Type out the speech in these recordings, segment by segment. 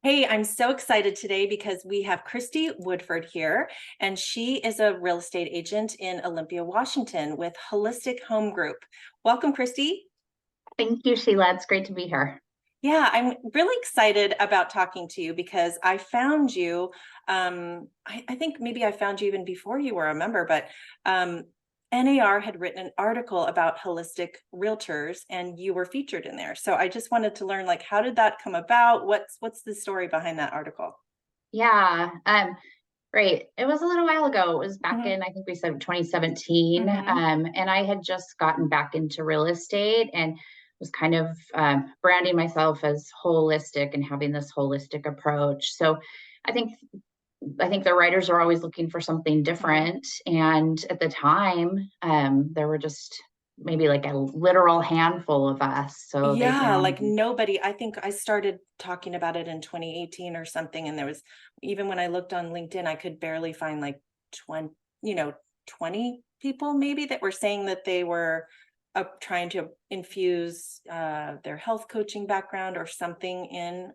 Hey, I'm so excited today because we have Kristy Woodford here, and she is a real estate agent in Olympia, Washington with Holistic Home Group. Welcome, Kristy. Thank you, Sheila. It's great to be here. Yeah, I'm really excited about talking to you because I found you. I think maybe I found you even before you were a member, but um, NAR had written an article about holistic realtors, and you were featured in there. So I just wanted to learn, like, how did that come about? What's the story behind that article? Yeah, great. It was a little while ago. It was back Hmm. in, I think we said 2017. Hmm. And I had just gotten back into real estate and was kind of branding myself as holistic and having this holistic approach. So I think I think the writers are always looking for something Hmm. different. And at the time, there were just maybe like a literal handful of us. So they Yeah, found like nobody, I think I started talking about it in 2018 or something. And there was, even when I looked on LinkedIn, I could barely find like 20, 20 people maybe that were saying that they were trying to infuse their health coaching background or something in.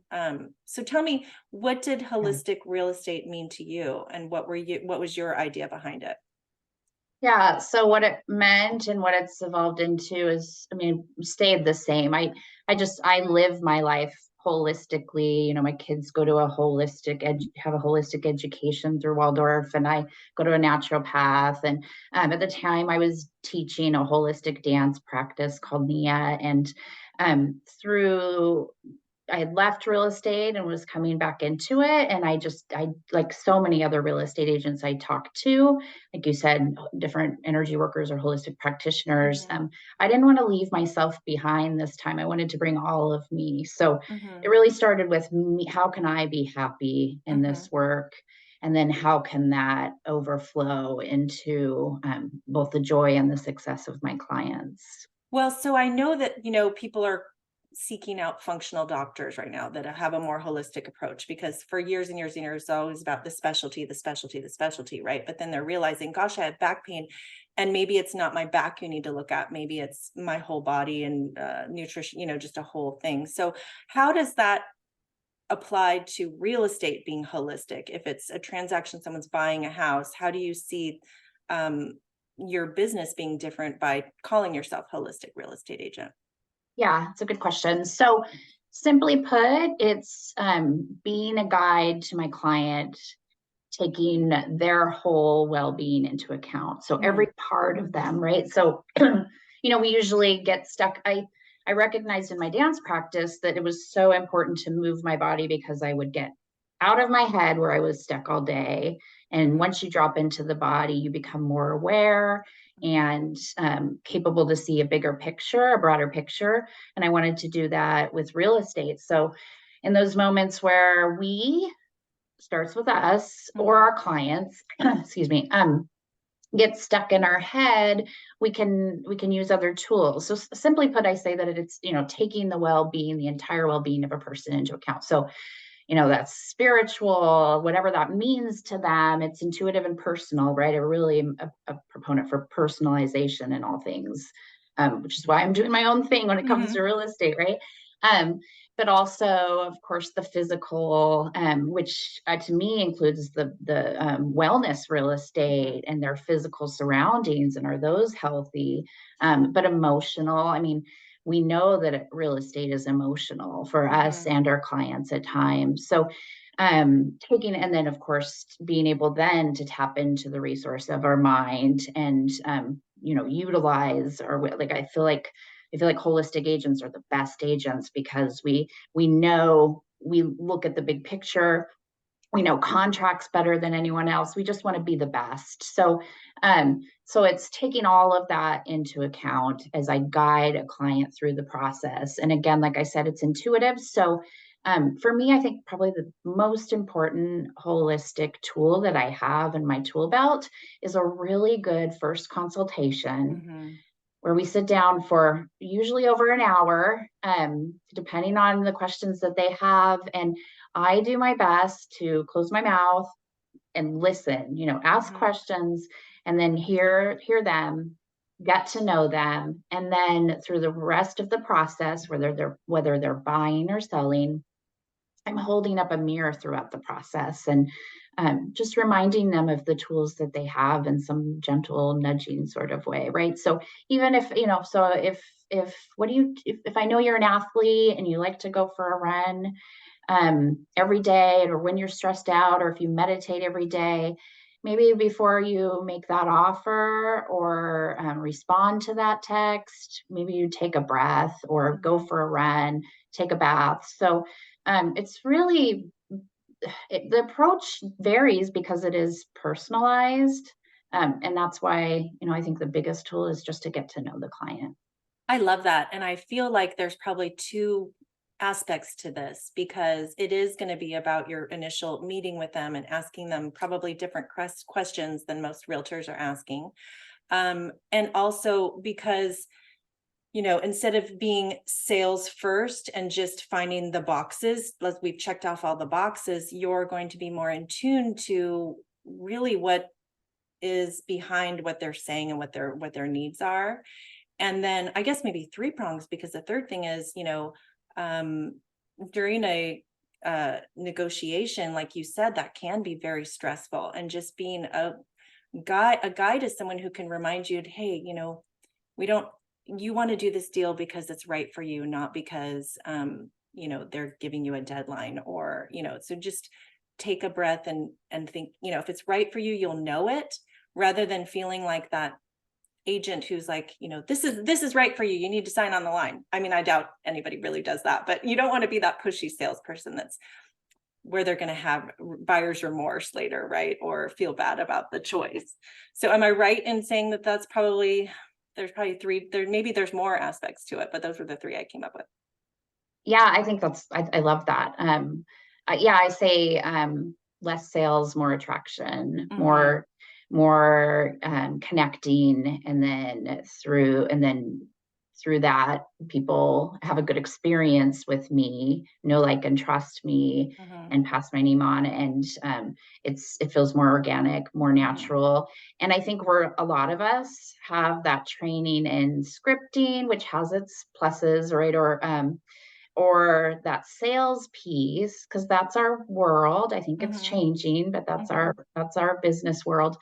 So tell me, what did holistic real estate mean to you? And what was your idea behind it? Yeah, so what it meant and what it's evolved into is, I mean, stayed the same. I live my life holistically. My kids go to have a holistic education through Waldorf, and I go to a naturopath. And at the time, I was teaching a holistic dance practice called Nia, and through I had left real estate and was coming back into it. And I, like so many other real estate agents I talked to, like you said, different energy workers or holistic practitioners. Hmm. I didn't want to leave myself behind this time. I wanted to bring all of me. So it Hmm. really started with me. How can I be happy in Hmm. this work? And then how can that overflow into both the joy and the success of my clients? Well, so I know that, people are seeking out functional doctors right now that have a more holistic approach because for years and years and years, it's always about the specialty, the specialty, the specialty, right? But then they're realizing, gosh, I have back pain. And maybe it's not my back you need to look at. Maybe it's my whole body and nutrition, just a whole thing. So, how does that apply to real estate being holistic? If it's a transaction, someone's buying a house, how do you see um, your business being different by calling yourself holistic real estate agent? Yeah, it's a good question. So, simply put, it's being a guide to my client, taking their whole well being into account. So, every Mm. part of them, right? So, we usually get stuck. I recognized in my dance practice that it was so important to move my body because I would get out of my head where I was stuck all day. And Mhm. once you drop into the body, you become more aware Mhm. and capable to see a bigger picture, a broader picture. And I wanted to do that with real estate. So, in those moments where we starts with us or Mhm. our clients, excuse me, get stuck in our head, we can use other tools. So simply put, I say that it's taking the well-being, the entire well-being of a person into account. So that's spiritual, whatever that means to them. It's intuitive and personal, right? I really am a proponent for personalization in all things, which is why I'm doing my own thing when it comes to Mhm. real estate, right? Um, but also, of course, the physical, which to me includes the wellness real Mhm. estate and their physical surroundings, and are those healthy? But emotional. I mean, we know that real estate is emotional for us Mhm. and our clients at times. So taking and then of course being able then to tap into the resource of our mind and utilize or like I feel like holistic agents are the best agents because we know we look at the big picture, we know contracts better than anyone else. We just want to be the best. So it's taking all of that into account as I guide a client through the process. And again, like I said, it's intuitive. So for me, I think probably the most important holistic tool that I have in my tool belt is a really good first consultation Mhm. where we sit down for usually over an hour, depending on the questions that they have. And I do my best to close my mouth and listen, ask Mhm. questions and then hear them, get to know them. And then through the rest of the process, whether they're buying or selling, I'm holding up a mirror throughout the process, and just reminding them of the tools that they have in some gentle nudging sort of way, right? So even if, so if what do you, if I know you're an athlete and you like to go for a run every day, or when you're stressed out, or if you meditate every day, maybe before you make that offer or respond to that text, maybe you take a breath or go for a run, take a bath. So it's really, the approach varies because it is personalized. And that's why, I think the biggest tool is just to get to know the client. I love that. And I feel like there's probably two aspects to this, because it is going to be about your initial meeting with them and asking them probably different questions than most realtors are asking. And also because, instead of being sales first and just finding the boxes, we've checked off all the boxes, you're going to be more in tune to really what is behind what they're saying and what their needs are. And then I guess maybe three prongs, because the third thing is, during a negotiation, like you said, that can be very stressful. And just being a guide is someone who can remind you, hey, you want to do this deal because it's right for you, not because, they're giving you a deadline, or, so just take a breath and think, if it's right for you, you'll know it, rather than feeling like that agent who's like, this is right for you, you need to sign on the line. I mean, I doubt anybody really does that, but you don't want to be that pushy salesperson that's where they're going to have buyer's remorse later, right? Or feel bad about the choice. So am I right in saying that there's probably three, maybe there's more aspects to it, but those were the three I came up with. Yeah, I think I love that. Yeah, I say less sales, more attraction, more connecting, and then through that, people have a good experience with me, know, like, and trust me, and pass my name on, and it feels more organic, more natural. And I think a lot of us have that training in scripting, which has its pluses, right? Or that sales piece, because that's our world. I think it's changing, but that's our business world.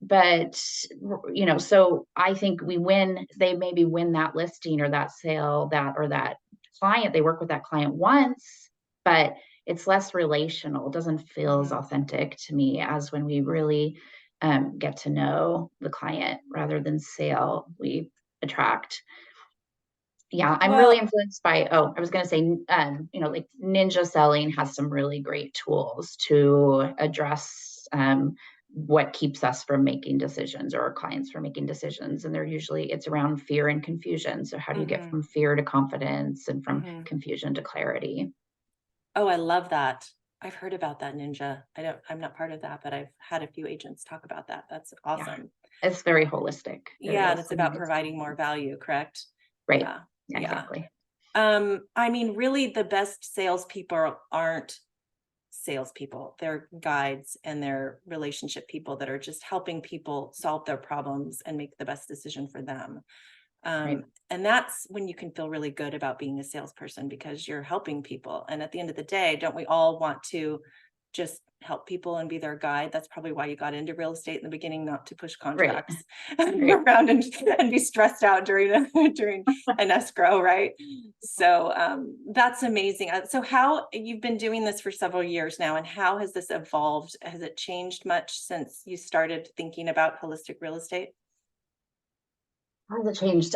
But so I think they maybe win that listing or that sale, or that client. They work with that client once, but it's less relational. It doesn't feel as authentic to me as when we really get to know the client rather than sale. We attract. Yeah, I'm really influenced by, I was going to say, like Ninja Selling has some really great tools to address what keeps us from making decisions, or our clients from making decisions. And it's around fear and confusion. So how do you get from fear to confidence, and from confusion to clarity? Oh, I love that. I've heard about that, Ninja. I'm not part of that, but I've had a few agents talk about that. That's Yeah, awesome. it's very holistic. It Yeah, is. that's about providing more value, correct? Right. Yeah. Yeah, Yeah. exactly. I mean, really, the best salespeople aren't salespeople. They're guides, and they're relationship people that are just helping people solve their problems and make the best decision for them. Right. And that's when you can feel really good about being a salesperson, because you're helping people. And at the end of the day, don't we all want to just help people and be their guide? That's probably why you got into real estate in the beginning, not to push Right. contracts around and be stressed out during an escrow, right? So that's amazing. So how you've been doing this for several years now, and how has this evolved? Has it changed much since you started thinking about holistic real estate? Has it changed?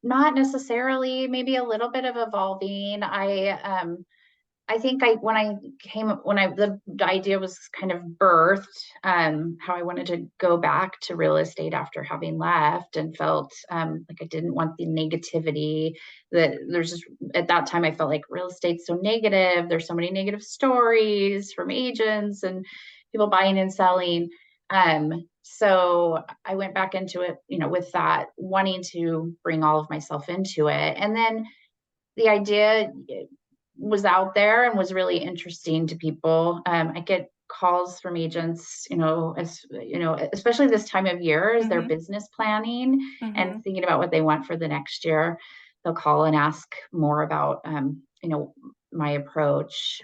Not necessarily, maybe a little bit of evolving. I think the idea was kind of birthed, how I wanted to go back to real estate after having left, and felt like I didn't want the negativity that there's just, at that time I felt like real estate's so negative. There's so many negative stories from agents and people buying and selling. So I went back into it, with that, wanting to bring all of myself into it. And then the idea was out there and was really interesting to people. I get calls from agents, especially this time of year, as they're business planning and thinking about what they want for the next year. They'll call and ask more about my approach.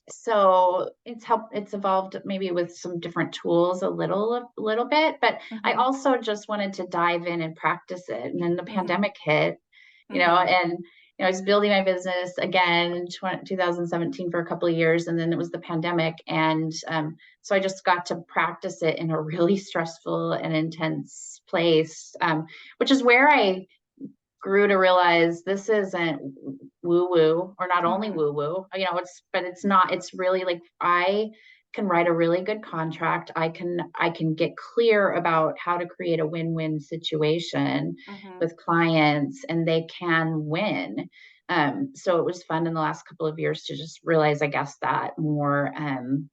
So it's evolved maybe with some different tools a little bit, but I Mhm. also just wanted to dive in and practice it. And then the Mhm. pandemic hit, Mhm. and I was building my business again in 2017 for a couple of years, and then it was the pandemic, and so I just got to practice it in a really stressful and intense place, which is where I grew to realize this isn't woo woo, or not only Mhm. woo woo, but it's not, it's really like I can write a really good contract. I can get clear about how to create a win-win situation Mhm. with clients, and they can win. So it was fun in the last couple of years to just realize, I guess, that more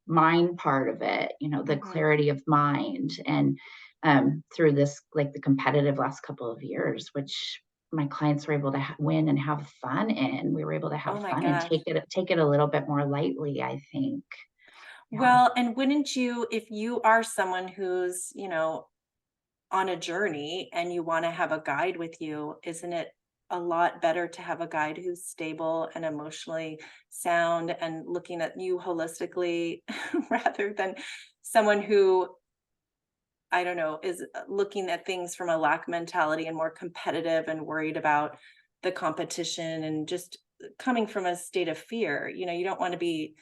mind part of it, the Mhm. clarity of mind, and through this, like the competitive last couple of years, which my clients were able to win and have fun in. We were able to Oh have my fun and gosh. take it a little bit more lightly, I think. Yeah. Well, and wouldn't you, if you are someone who's, on a journey and you want to have a guide with you, isn't it a lot better to have a guide who's stable and emotionally sound and looking at you holistically rather than someone who, I don't know, is looking at things from a lack mentality and more competitive and worried about the competition and just coming from a state of fear? You don't want to be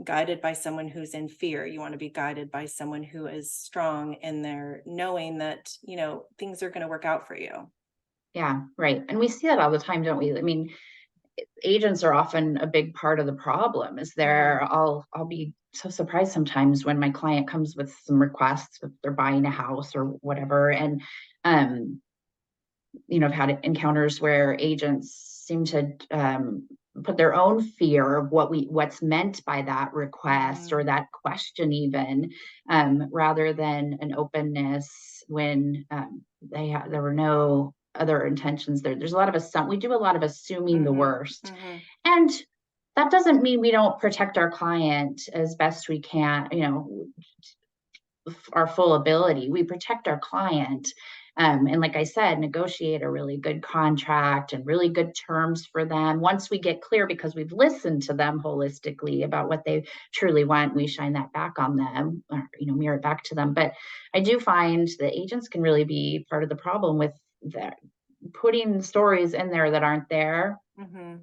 guided by someone who's in fear. You want to be guided by someone who is strong in their knowing that, things are going to work out for you. Yeah, right. And we see that all the time, don't we? I mean, agents are often a big part of the problem. Is Hmm. there I'll be so surprised sometimes when my client comes with some requests, if they're buying a house or whatever, and um I've had encounters where agents seem to put their own fear of what's meant by that request or Hmm. that question, even rather than an openness when there were no other intentions there. There's a lot of we do a lot of assuming the Hmm. worst, Hmm. and that doesn't mean we don't protect our client as best we can. Our full ability. We protect our client. And like I said, negotiate a really good contract and really good terms for them. Once we get clear, because we've listened to them holistically about what they truly want, we shine that back on them, or, mirror it back to them. But I do find that agents can really be part of the problem with that, putting stories in there that aren't there. Hmm.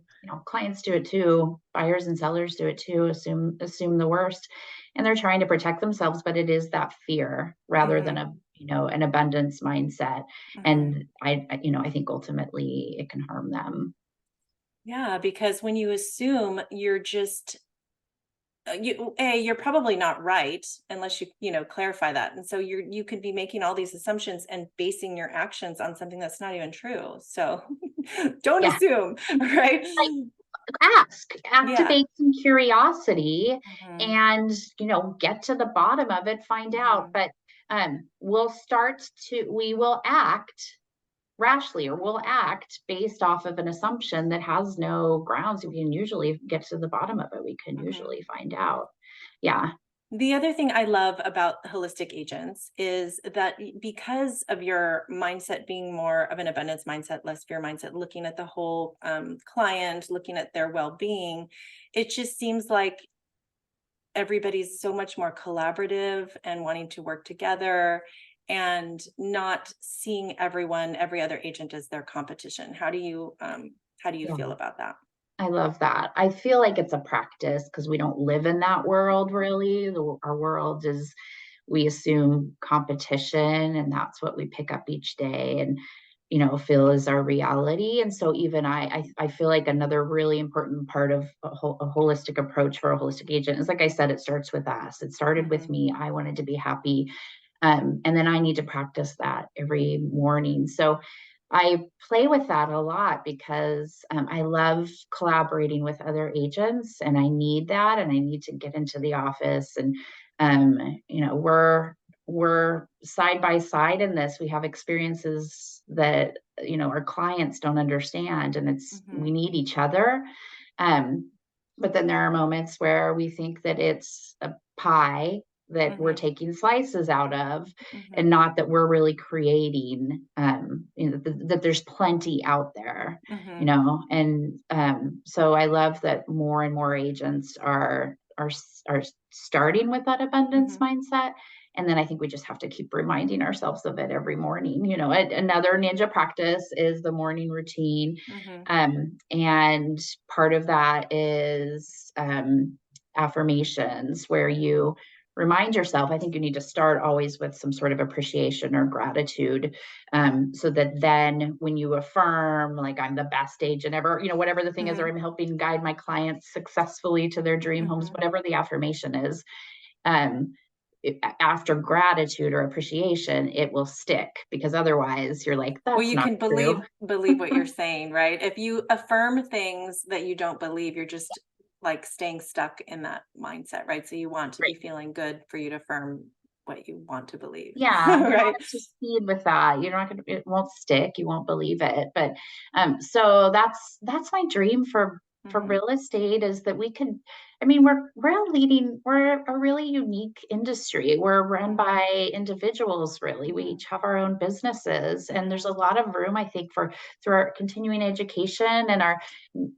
Clients do it too, buyers and sellers do it too, assume the worst, and they're trying to protect themselves, but it is that fear rather than Hmm. an abundance mindset. Hmm. And I think ultimately it can harm them. Yeah, because when you assume, you're just you're probably not right unless you clarify that. And so you could be making all these assumptions and basing your actions on something that's not even true. So don't Yeah, assume, right? Yeah. activate some curiosity, Hmm. and get to the bottom of it, find out. Hmm. But we will act rashly, or will act based off of an assumption that has no grounds. We can usually get to the bottom of it. We can Hmm. usually find out. Yeah. The other thing I love about holistic agents is that because of your mindset being more of an abundance mindset, less fear mindset, looking at the whole client, looking at their well being, it just seems like everybody's so much more collaborative and wanting to work together and not seeing every other agent as their competition. How do you Yeah. feel about that? I love that. I feel like it's a practice because we don't live in that world really. Our world is, we assume competition, and that's what we pick up each day and feel is our reality. And so even I feel like another really important part of a holistic approach for a holistic agent is, like I said, it starts with us. It started with Hmm. me. I wanted to be happy. And then I need to practice that every morning. So I play with that a lot because I love collaborating with other agents, and I need that, and I need to get into the office. And we're side by side in this. We have experiences that our clients don't understand, and we Hmm. need each other. Um, but then there are moments where we think that it's a pie that we're Mhm. taking slices out of, Mhm. and not that we're really creating, that there's plenty out there, Mhm. and so I love that more and more agents are starting with that abundance Mhm. mindset. And then I think we just have to keep reminding ourselves of it every morning. Another ninja practice is the morning routine. Mhm. And part of that is affirmations, where you remind yourself. I think you need to start always with some sort of appreciation or gratitude, so that then when you affirm, like, I'm the best agent ever, whatever the thing is, or Mhm. I'm helping guide my clients successfully to their dream homes, Mhm. whatever the affirmation is, um, after gratitude or appreciation, it will stick, because otherwise you're like, Well, that's you not can true. believe what you're saying, right? If you affirm things that you don't believe, you're just like staying stuck in that mindset, right? So you want to be Right. feeling good for you to affirm what you want to believe, Yeah, you're not right? gonna succeed with that. You're not gonna It won't stick, you won't believe it. But so that's my dream for Mhm. real estate, is that we can, we're a really unique industry. We're run Mhm. by individuals, really. We Mhm. each have our own businesses, and there's Mhm. a lot of room, I think, for through our continuing education and our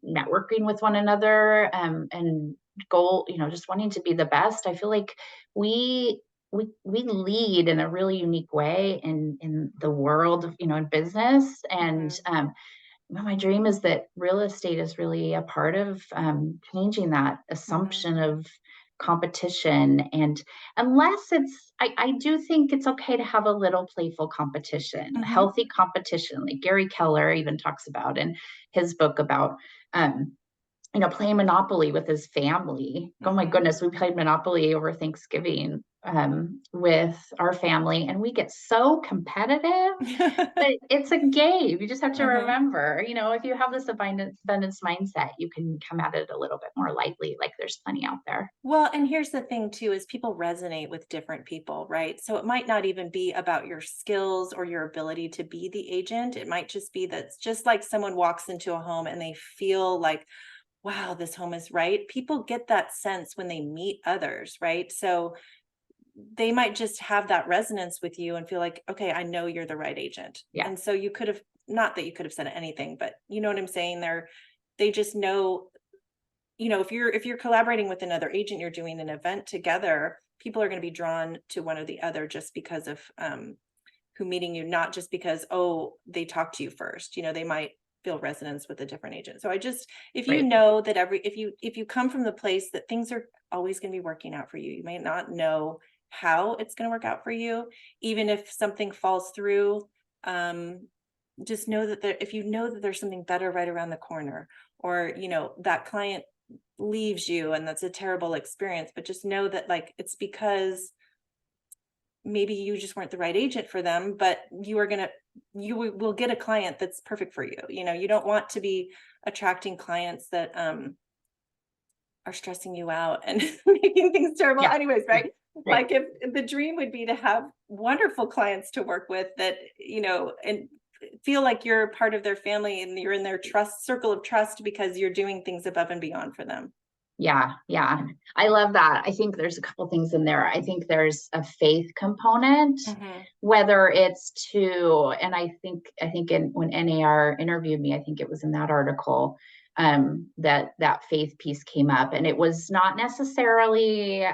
networking with one another, and goal, just wanting to be the best. I feel like we we lead in a really unique way in the world of, in business. And Mhm. my dream is that real estate is really a part of changing that Mhm. assumption of competition. And unless I do think it's okay to have a little playful competition, Mhm. healthy competition, like Gary Keller even talks about in his book about um, playing Monopoly with his family. Oh my Mhm. goodness, we played Monopoly over Thanksgiving with our family, and we get so competitive, but it's a game. You just have to Mhm. remember, if you have this abundance mindset, you can come at it a little bit more lightly, like there's plenty out there. Well, and here's the thing too, is people resonate with different people, right? So it might not even be about your skills or your ability to be the agent. It might just be that it's just like someone walks into a home and they feel like, wow, this home is right. People get that sense when they meet others, right? So they might just have that resonance with you and feel like, okay, I know you're the right agent. Yeah. And so you could have, not that you could have said anything, but you know what I'm saying? They just know, if you're collaborating with another agent, you're doing an event together, people are going to be drawn to one or the other just because of who meeting you, not just because, oh, they talked to you first. They might feel resonance with a different agent. So if you Right. know that if you come from the place that things are always going to be working out for you, you may not know how it's going to work out for you, even if something falls through. Um, just know that if you know that there's something better right around the corner, or that client leaves you and that's a terrible experience, but just know that, like, it's because maybe you just weren't the right agent for them, but you will get a client that's perfect for you. You don't want to be attracting clients that are stressing you out and making things terrible Yeah. anyways, right? Right. Like, if the dream would be to have wonderful clients to work with that, and feel like you're part of their family and you're in their trust circle of trust because you're doing things above and beyond for them. Yeah, yeah. I love that. I think there's a couple things in there. I think there's a faith component, Mhm. whether it's and I think when NAR interviewed me, I think it was in that article, that faith piece came up, and it was not necessarily,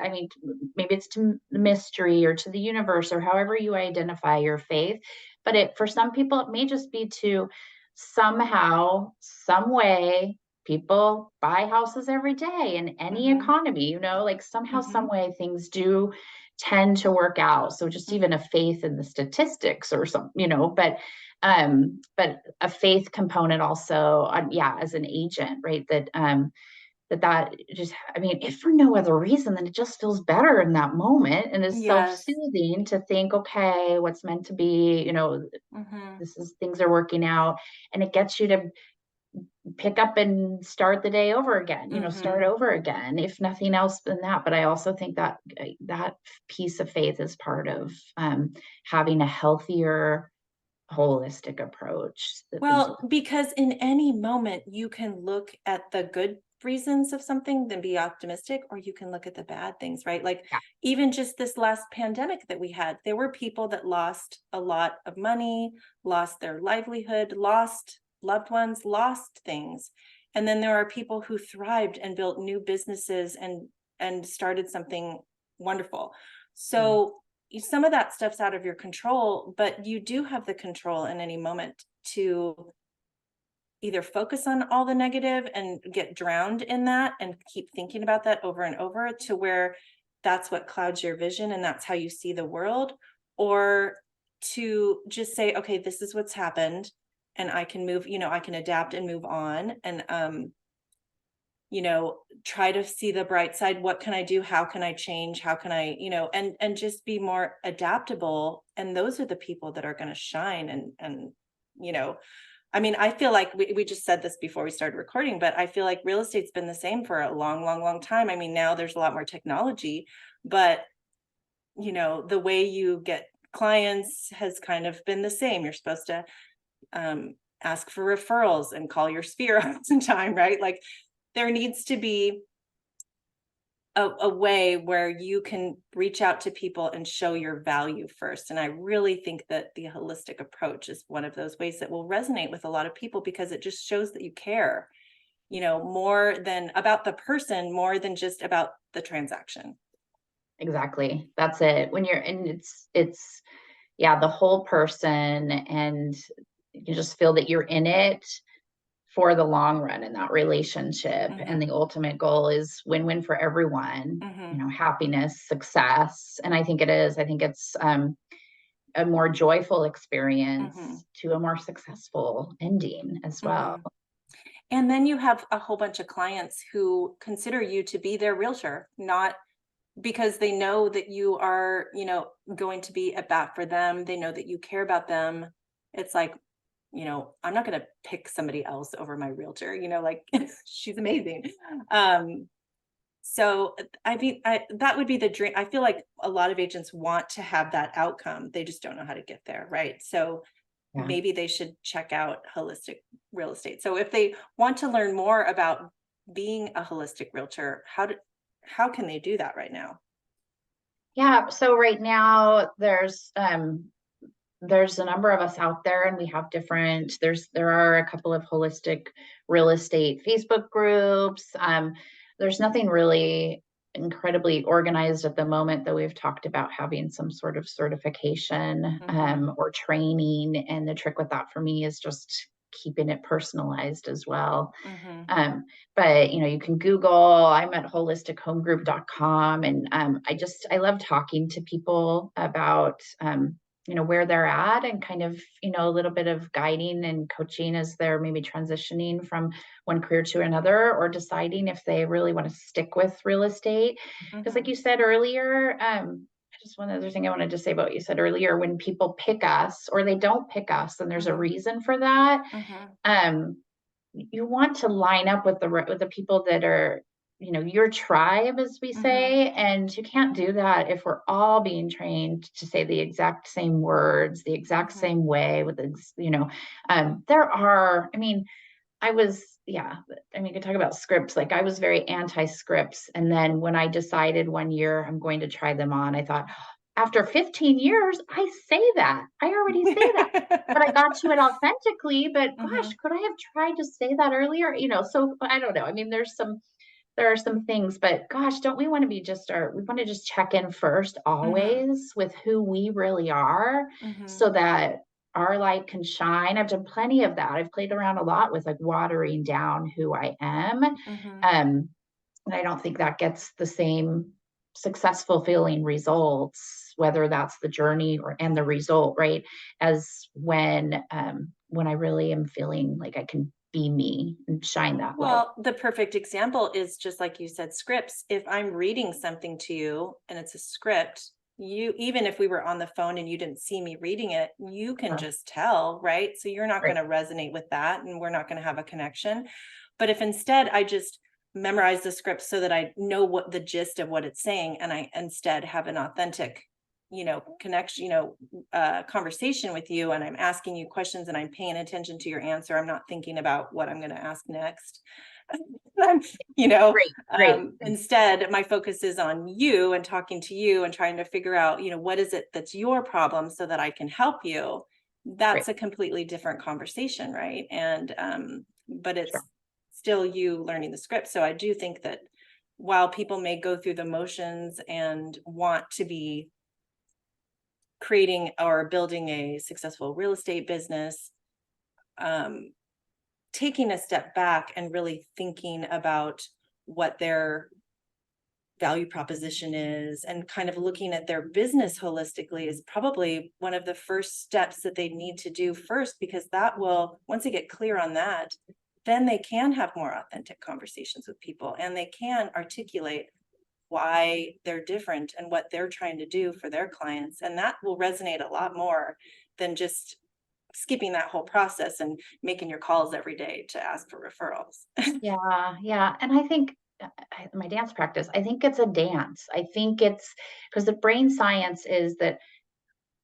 maybe it's to mystery or to the universe, or however you identify your faith, but for some people it may just be to somehow, some way, people buy houses every day in any Mhm. economy, like somehow, some Mhm. way things do tend to work out. So just even a Mhm. faith in the statistics or something, but a faith component also, yeah, as an agent, right? That just, if for no other reason, then it just feels better in that moment and is Yes. self-soothing to think, okay, what's meant to be, Mhm. this is things are working out, and it gets you to pick up and start the day over again, start Mhm. over again, if nothing else than that. But I also think that that piece of faith is part of having a healthier, holistic approach that things Well, because in any moment you can look at the good reasons of something, then be optimistic, or you can look at the bad things, right? Like Yeah. even just this last pandemic that we had, there were people that lost a lot of money, lost their livelihood, lost loved ones, lost things. And then there are people who thrived and built new businesses and started something wonderful. So some of that stuff's out of your control, but you do have the control in any moment to either focus on all the negative and get drowned in that and keep thinking about that over and over to where that's what clouds your vision and that's how you see the world, or to just say, okay, this is what's happened and I can move, I can adapt and move on and try to see the bright side. What can I do? How can I change? How can I, and just be more adaptable. And those are the people that are going to shine. I mean, I feel like we just said this before we started recording, but I feel like real estate's been the same for a long, long, long time. I mean, now there's a lot more technology, but the way you get clients has kind of been the same. You're supposed to ask for referrals and call your sphere all the time, right? Like there needs to be a way where you can reach out to people and show your value first. And I really think that the holistic approach is one of those ways that will resonate with a lot of people because it just shows that you care, more than about the person, more than just about the transaction. Exactly. That's it. When you're, and it's, yeah, the whole person, and you just feel that you're in it for the long run in that relationship. Mm-hmm. And the ultimate goal is win-win for everyone, Mm-hmm. happiness, success. And I think it is, I think it's, a more joyful experience Mm-hmm. to a more successful ending as well. Mm-hmm. And then you have a whole bunch of clients who consider you to be their realtor, not because they know that you are, going to be at bat for them. They know that you care about them. It's like, I'm not going to pick somebody else over my realtor, like she's amazing. So I mean, that would be the dream. I feel like a lot of agents want to have that outcome. They just don't know how to get there. Right. So Yeah. maybe they should check out holistic real estate. So if they want to learn more about being a holistic realtor, how can they do that right now? Yeah. So right now there's a number of us out there, and we have there are a couple of holistic real estate Facebook groups. There's nothing really incredibly organized at the moment, though we've talked about having some sort of certification or training. And the trick with that for me is just keeping it personalized as well. Mm-hmm. But you can Google. I'm at holistichomegroup.com, and I love talking to people about where they're at, and kind of a little bit of guiding and coaching as they're maybe transitioning from one career to another, or deciding if they really want to stick with real estate. Because like you said earlier, just one other thing I wanted to say about what you said earlier, when people pick us or they don't pick us, and there's a reason for that. You want to line up with the people that are your tribe, as we say. And you can't do that if we're all being trained to say the exact same words the exact same way with there are, you could talk about scripts. Like I was very anti-scripts. And then when I decided one year I'm going to try them on, I thought, after 15 years, I say that. I already say that. But I got to it authentically. But gosh, could I have tried to say that earlier? So I don't know. I mean, there are some things, but gosh, don't we want to we want to just check in first always with who we really are, so that our light can shine. I've done plenty of that. I've played around a lot with like watering down who I am. And I don't think that gets the same successful feeling results, whether that's the journey and the result, right, as when I really am feeling like I can be me and shine that light. Well, the perfect example is just like you said, scripts. If I'm reading something to you and it's a script, even if we were on the phone and you didn't see me reading it, you can just tell, right? So you're not going to resonate with that, and we're not going to have a connection. But if instead I just memorize the script so that I know what the gist of what it's saying, and I instead have an authentic connection, conversation with you, and I'm asking you questions and I'm paying attention to your answer. I'm not thinking about what I'm going to ask next. I'm, Great. Instead, my focus is on you and talking to you and trying to figure out, what is it that's your problem so that I can help you. That's a completely different conversation, right? And but it's Sure. still you learning the script. So I do think that while people may go through the motions and want to be creating or building a successful real estate business, taking a step back and really thinking about what their value proposition is and kind of looking at their business holistically is probably one of the first steps that they need to do first, because that will, once they get clear on that, then they can have more authentic conversations with people and they can articulate why they're different and what they're trying to do for their clients. And that will resonate a lot more than just skipping that whole process and making your calls every day to ask for referrals. Yeah. And I think my dance practice, I think it's a dance. I think it's because the brain science is that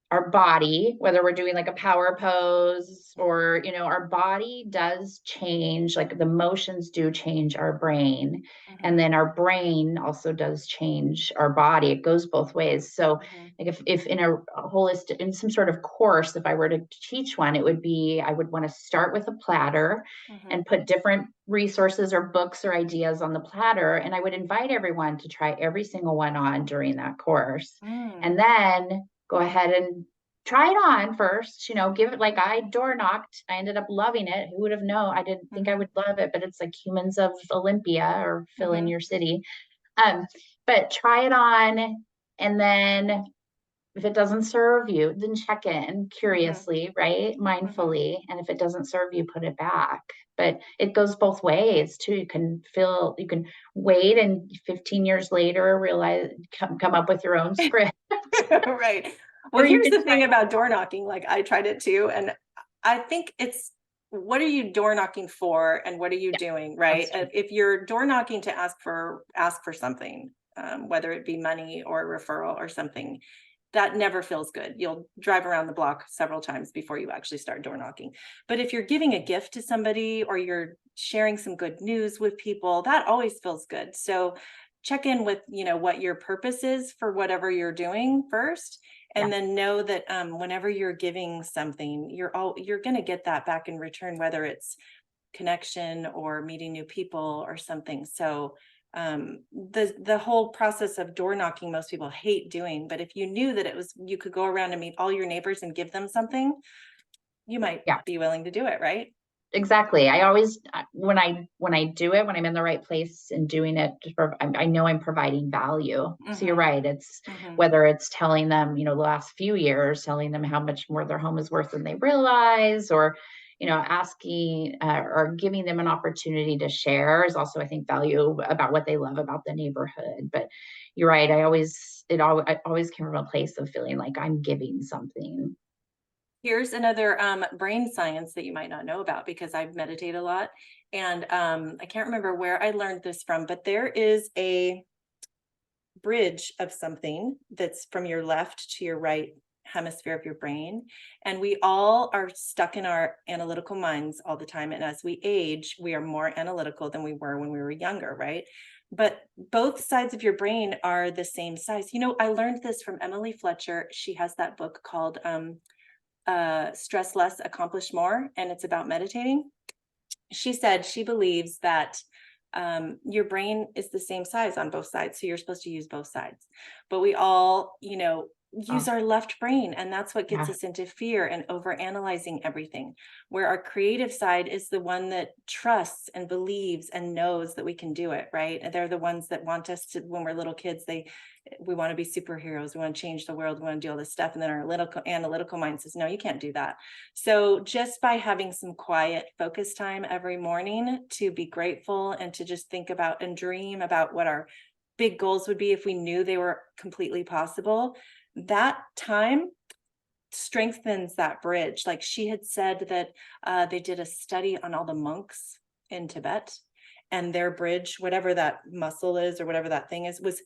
our body, whether we're doing like a power pose or, our body does change, like the motions do change our brain. And then our brain also does change our body. It goes both ways. So like if in a holistic, in some sort of course, if I were to teach one, it would be, I would want to start with a platter and put different resources or books or ideas on the platter. And I would invite everyone to try every single one on during that course. And then go ahead and try it on first, give it, like I door knocked. I ended up loving it. Who would have known? I didn't think I would love it, but it's like Humans of Olympia or fill in your city. But try it on. And then if it doesn't serve you, then check in curiously, right? Mindfully. And if it doesn't serve you, put it back. But it goes both ways too. You can wait and 15 years later, realize, come up with your own script. Right. Well, here's the thing about door knocking. Like I tried it too. And I think it's, what are you door knocking for? And what are you doing? Right. If you're door knocking to ask for something, whether it be money or referral or something, that never feels good. You'll drive around the block several times before you actually start door knocking. But if you're giving a gift to somebody or you're sharing some good news with people, that always feels good. So check in with, what your purpose is for whatever you're doing first. And then know that whenever you're giving something, you're going to get that back in return, whether it's connection or meeting new people or something. So the whole process of door knocking, most people hate doing, but if you knew that you could go around and meet all your neighbors and give them something, you might be willing to do it, right? Exactly. I always, when I do it, when I'm in the right place and doing it, I know I'm providing value. So you're right. It's whether it's telling them, the last few years, telling them how much more their home is worth than they realize, or, asking or giving them an opportunity to share is also, I think, value about what they love about the neighborhood. But you're right. I always came from a place of feeling like I'm giving something. Here's another brain science that you might not know about, because I meditate a lot. And I can't remember where I learned this from, but there is a bridge of something that's from your left to your right hemisphere of your brain. And we all are stuck in our analytical minds all the time. And as we age, we are more analytical than we were when we were younger, right? But both sides of your brain are the same size. I learned this from Emily Fletcher. She has that book called Stress Less, Accomplish More, and it's about meditating. She said she believes that your brain is the same size on both sides, so you're supposed to use both sides, but we all use our left brain, and that's what gets us into fear and over analyzing everything, where our creative side is the one that trusts and believes and knows that we can do it, right? And they're the ones that want us to, when we're little kids, we want to be superheroes, we want to change the world, we want to do all this stuff, and then our analytical mind says, no, you can't do that. So just by having some quiet focus time every morning to be grateful and to just think about and dream about what our big goals would be if we knew they were completely possible, that time strengthens that bridge. Like she had said that they did a study on all the monks in Tibet, and their bridge, whatever that muscle is or whatever that thing is, was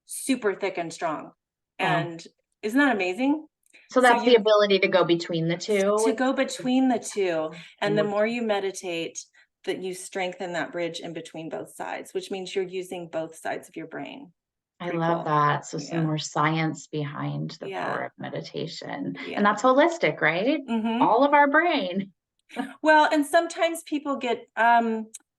super thick and strong. And Isn't that amazing? So So that's the ability to go between the to two. go between the two, and the Work- more you meditate, that you strengthen that bridge in between both sides, which means you're using both sides of your brain. I Pretty love cool. that. So some Yeah. more science behind the power Yeah. of meditation. And Yeah. that's holistic, right? Mm-hmm. All of our brain. Well, and sometimes people get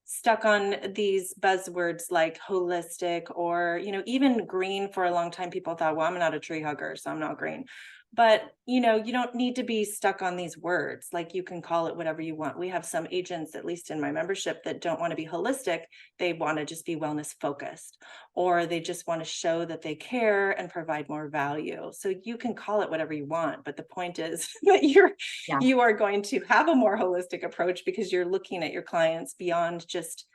stuck on these buzzwords like holistic, or, even green. For a long time, people thought, well, I'm not a tree hugger, so I'm not green. But, you don't need to be stuck on these words. Like, you can call it whatever you want. We have some agents, at least in my membership, that don't want to be holistic. They want to just be wellness focused, or they just want to show that they care and provide more value. So you can call it whatever you want. But the point is that Yeah. you are going to have a more holistic approach, because you're looking at your clients beyond just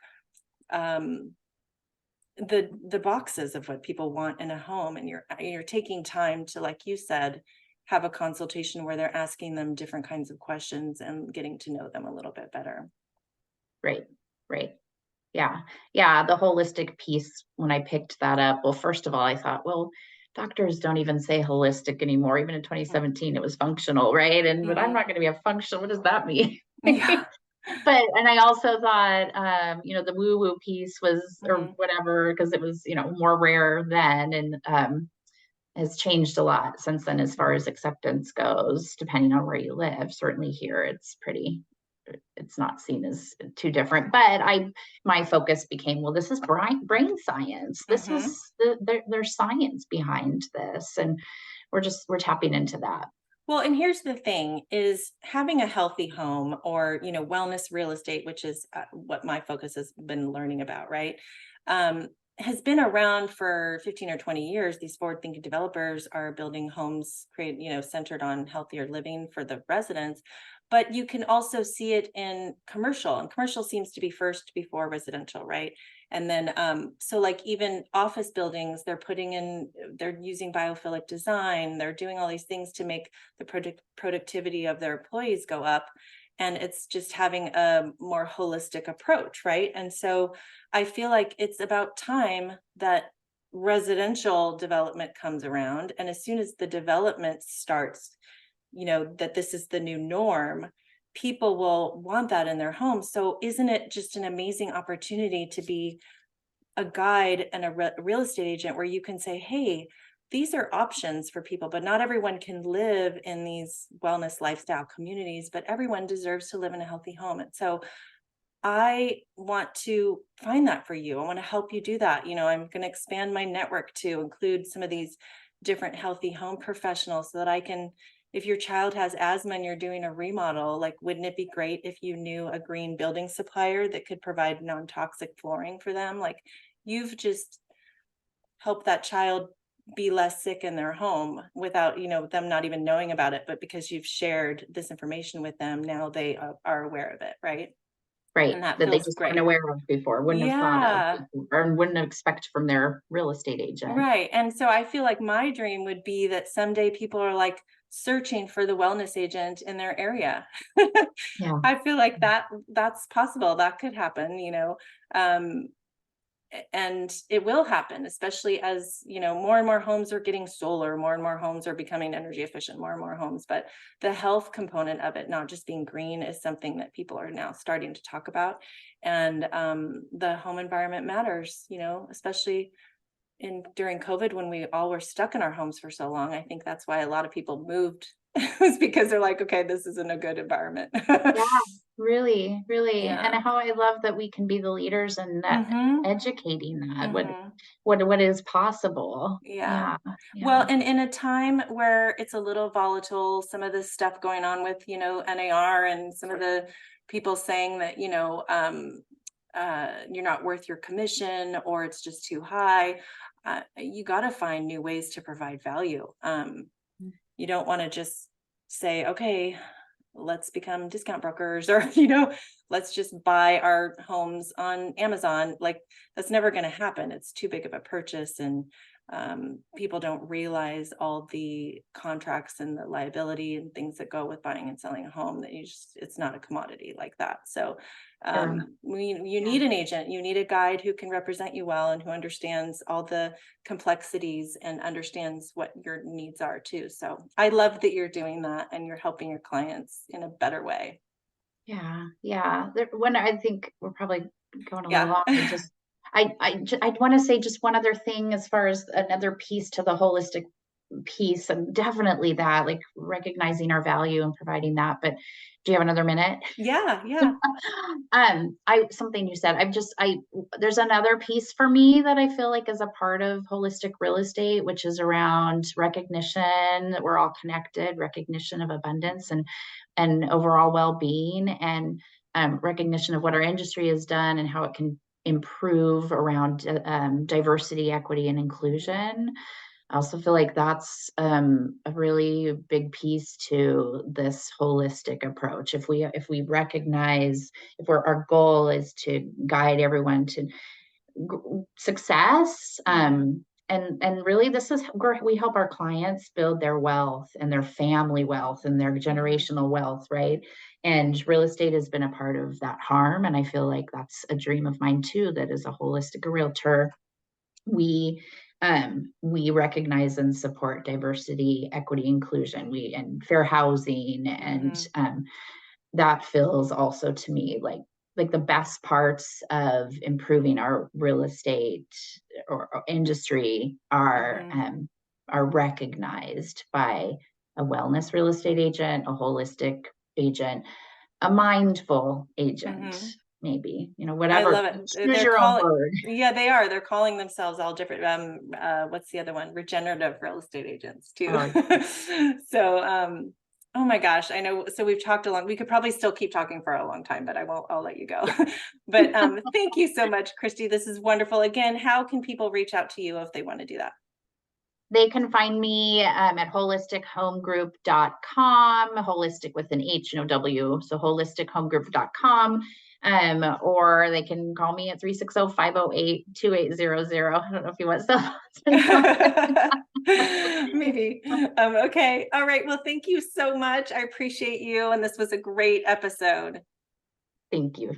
the boxes of what people want in a home, and you're taking time to, like you said, have a consultation where they're asking them different kinds of questions and getting to know them a little bit better. Right. Right. Yeah. Yeah. The holistic piece, when I picked that up, well, first of all, I thought, well, doctors don't even say holistic anymore. Even in 2017, it was functional, right? But I'm Mm-hmm. not going to be a functional. What does that mean? Yeah. And I also thought, the woo woo piece was, or Mm-hmm. whatever, because it was, more rare then, and has changed a lot since then as far as acceptance goes, depending on where you live. Certainly here, it's not seen as too different. But my focus became, well, this is brain science. This Mm-hmm. is there's science behind this, and we're tapping into that. Well, and here's the thing is having a healthy home, or, wellness real estate, which is what my focus has been learning about, right? Um, has been around for 15 or 20 years. These forward thinking developers are building homes centered on healthier living for the residents. But you can also see it in commercial, and commercial seems to be first before residential, right? And then, so like even office buildings, they're using biophilic design. They're doing all these things to make the productivity of their employees go up. And it's just having a more holistic approach, right? And so I feel like it's about time that residential development comes around. And as soon as the development starts, that this is the new norm, people will want that in their homes. So isn't it just an amazing opportunity to be a guide and a real estate agent, where you can say, hey, these are options for people, but not everyone can live in these wellness lifestyle communities, but everyone deserves to live in a healthy home. And so I want to find that for you. I want to help you do that. I'm going to expand my network to include some of these different healthy home professionals, so that I can, if your child has asthma and you're doing a remodel, like, wouldn't it be great if you knew a green building supplier that could provide non-toxic flooring for them? Like, you've just helped that child be less sick in their home without, them not even knowing about it. But because you've shared this information with them, now they are aware of it, right? Right. And that That they feels just weren't great. aware of before, wouldn't have thought of Yeah, before, and wouldn't expect from their real estate agent. right. And so I feel like my dream would be that someday people are like searching for the wellness agent in their area. Yeah. I feel like that's possible. That could happen, Um, and it will happen, especially as, more and more homes are getting solar, more and more homes are becoming energy efficient, more and more homes. But the health component of it, not just being green, is something that people are now starting to talk about. And the home environment matters, especially during COVID, when we all were stuck in our homes for so long. I think that's why a lot of people moved, was because they're like, okay, this isn't a good environment. Yeah, really, really. And Yeah. how I love that we can be the leaders in that, Mm-hmm. educating that Mm-hmm. what is possible. Yeah. Yeah, Well, yeah. and in a time where it's a little volatile, some of this stuff going on with, NAR, and some of the people saying that, you're not worth your commission, or it's just too high. You got to find new ways to provide value. You don't want to just say, okay, let's become discount brokers, or, let's just buy our homes on Amazon. Like, that's never going to happen. It's too big of a purchase. And people don't realize all the contracts and the liability and things that go with buying and selling a home, that it's not a commodity like that. So Sure. you Yeah. need an agent, you need a guide who can represent you well and who understands all the complexities and understands what your needs are too. So I love that you're doing that and you're helping your clients in a better way. Yeah. Yeah. When I think we're probably going a little Yeah. long, I want to say just one other thing as far as another piece to the holistic piece, and definitely that, like recognizing our value and providing that. But do you have another minute? Yeah. Yeah. Something you said, there's another piece for me that I feel like is a part of holistic real estate, which is around recognition that we're all connected, recognition of abundance and overall well-being, and recognition of what our industry has done and how it can improve around diversity, equity, and inclusion. I also feel like that's a really big piece to this holistic approach. If we recognize, our goal is to guide everyone to success, and really this is where we help our clients build their wealth and their family wealth and their generational wealth, right? And real estate has been a part of that harm, and I feel like that's a dream of mine too, that as a holistic realtor, we recognize and support diversity, equity, inclusion, and fair housing, and that feels also to me like the best parts of improving our real estate or industry are recognized by a wellness real estate agent, a holistic agent, a mindful agent, maybe, I whatever. love it. Choose your own word. Yeah, they are. They're calling themselves all different. What's the other one? Regenerative real estate agents too. Oh, So, oh my gosh, I know. So we've talked a long. We could probably still keep talking for a long time, but I won't. I'll let you go. yeah. But thank you so much, Kristy. This is wonderful. Again, how can people reach out to you if they want to do that? They can find me at holistichomegroup.com, holistic with an H, no W. So holistichomegroup.com. Or they can call me at 360-508-2800. I don't know if you want Maybe. Okay. All right. Well, thank you so much. I appreciate you. And this was a great episode. Thank you.